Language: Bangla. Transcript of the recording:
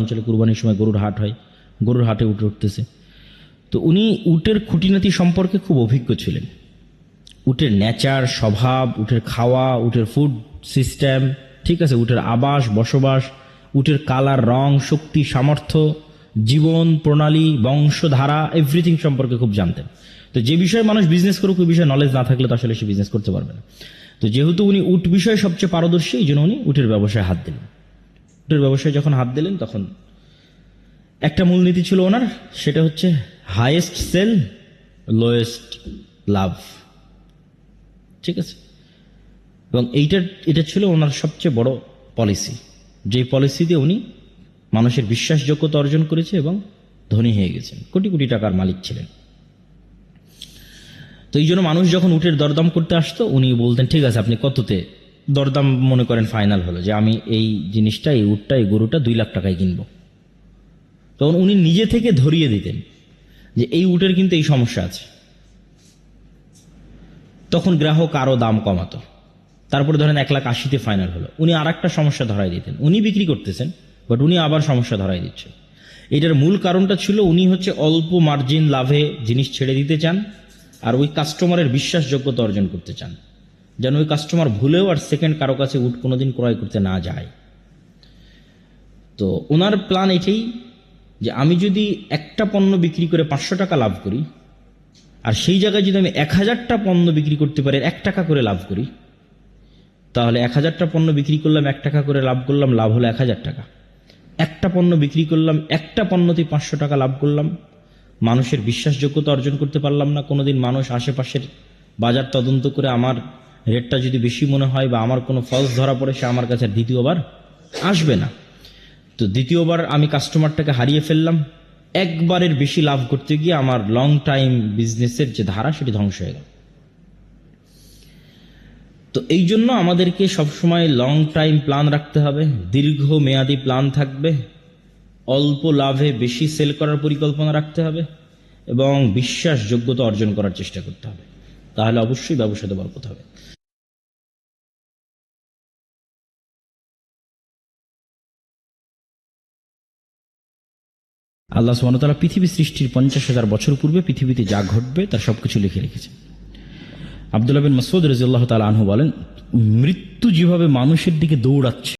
অঞ্চলে কুরবানির সময় গরুর হাট হয়, গরুর হাটে উট উঠতেছে। তো উনি উটের খুঁটিনাটি সম্পর্কে খুব অভিজ্ঞ ছিলেন। উটের নেচার, স্বভাব, উটের খাওয়া, উটের ফুড সিস্টেম, ঠিক আছে, উটের আবাস বসবাস, উটের কালার, রং, শক্তি, সামর্থ্য, জীবন প্রণালী, বংশধারা, এভরিথিং সম্পর্কে খুব জানতেন। তো যে বিষয়ে মানুষ বিজনেস করুক ওই বিষয়ে নলেজ না থাকলে তো আসলে সে বিজনেস করতে পারবে না। তো যেহেতু উনি উট বিষয়ে সবচেয়ে পারদর্শী, এই জন্য উনি উটের ব্যবসায় হাত দিলেন। উটের ব্যবসায় যখন হাত দিলেন তখন একটা মূলনীতি ছিল ওনার, সেটা হচ্ছে হাইয়েস্ট সেল, লোয়েস্ট লাভ। ঠিক আছে, এবং এটা ছিল ওনার সবচেয়ে বড় পলিসি, যে পলিসি দিয়ে উনি মানুষের বিশ্বাসযোগ্যতা অর্জন করেছে এবং ধনী হয়ে গেছেন, কোটি কোটি টাকার মালিক ছিলেন। তো এই জন্য মানুষ যখন উটের দরদাম করতে আসতো উনি বলতেন ঠিক আছে আপনি কততে দরদাম মনে করেন ফাইনাল হলো যে আমি এই জিনিসটা, এই উটটা, এই গরুটা 2 লাখ টাকায় কিনবো। তখন উনি নিজে থেকে ধরিয়ে দিতেন যে এই উটের কিন্তু এই সমস্যা আছে। তখন গ্রাহক আরো দাম কমাতো, তারপরে ধরেন 1,80,000 ফাইনাল হলো, উনি আর একটা সমস্যা ধরাই দিতেন। উনি বিক্রি করতেছেন বাট উনি আবার সমস্যা ধরাই দিচ্ছেন। এটার মূল কারণটা ছিল উনি হচ্ছে অল্প মার্জিন লাভে জিনিস ছেড়ে দিতে চান, আর ওই কাস্টমারের বিশ্বাসযোগ্যতা অর্জন করতে চান, যেন ওই কাস্টমার ভুলেও আর সেকেন্ড কারো কাছে উট কোনোদিন ক্রয় করতে না যায়। তো ওনার প্ল্যান এটাই যে আমি যদি একটা পণ্য বিক্রি করে 500 টাকা লাভ করি, আর সেই জায়গায় যদি আমি 1000টা পণ্য বিক্রি করতে পারি 1 টাকা করে লাভ করি, তাহলে 1000টা পণ্য বিক্রি করলাম 1 টাকা করে লাভ করলাম, লাভ হলো 1000 টাকা। একটা পণ্য বিক্রি করলাম, একটা পণ্যতে 500 টাকা লাভ করলাম, মানুষের বিশ্বাসযোগ্যতা অর্জন করতে পারলাম না। কোনোদিন মানুষ আশেপাশের বাজার তদন্ত করে আমার রেটটা যদি বেশি মনে হয় বা আমার কোনো ফলস ধরা পড়ে, সে আমার কাছে দ্বিতীয়বার আসবে না। তো দ্বিতীয়বার আমি কাস্টমারটাকে হারিয়ে ফেললাম। একবারের বেশি লাভ করতে গিয়ে আমার লং টাইম বিজনেসের যে ধারা সেটি ধ্বংস হয়ে গেল। তো এই জন্য আমাদেরকে সবসময় লং টাইম প্ল্যান রাখতে হবে, দীর্ঘ মেয়াদি প্ল্যান থাকবে, অল্প লাভে বেশি সেল করার পরিকল্পনা রাখতে হবে এবং বিশ্বাসযোগ্যতা অর্জন করার চেষ্টা করতে হবে। তাহলে অবশ্যই ব্যবসাতে বরকত হবে। আল্লাহ সুবহানাহু ওয়া তাআলা পৃথিবী সৃষ্টির 50,000 বছর পূর্বে পৃথিবীতে যা ঘটবে তার সবকিছু লিখে রেখেছে। আব্দুল্লাহ বিন মাসউদ রাদিয়াল্লাহু তাআলা আনহু বলেন, মৃত্যু যেভাবে মানুষের দিকে দৌড়াচ্ছে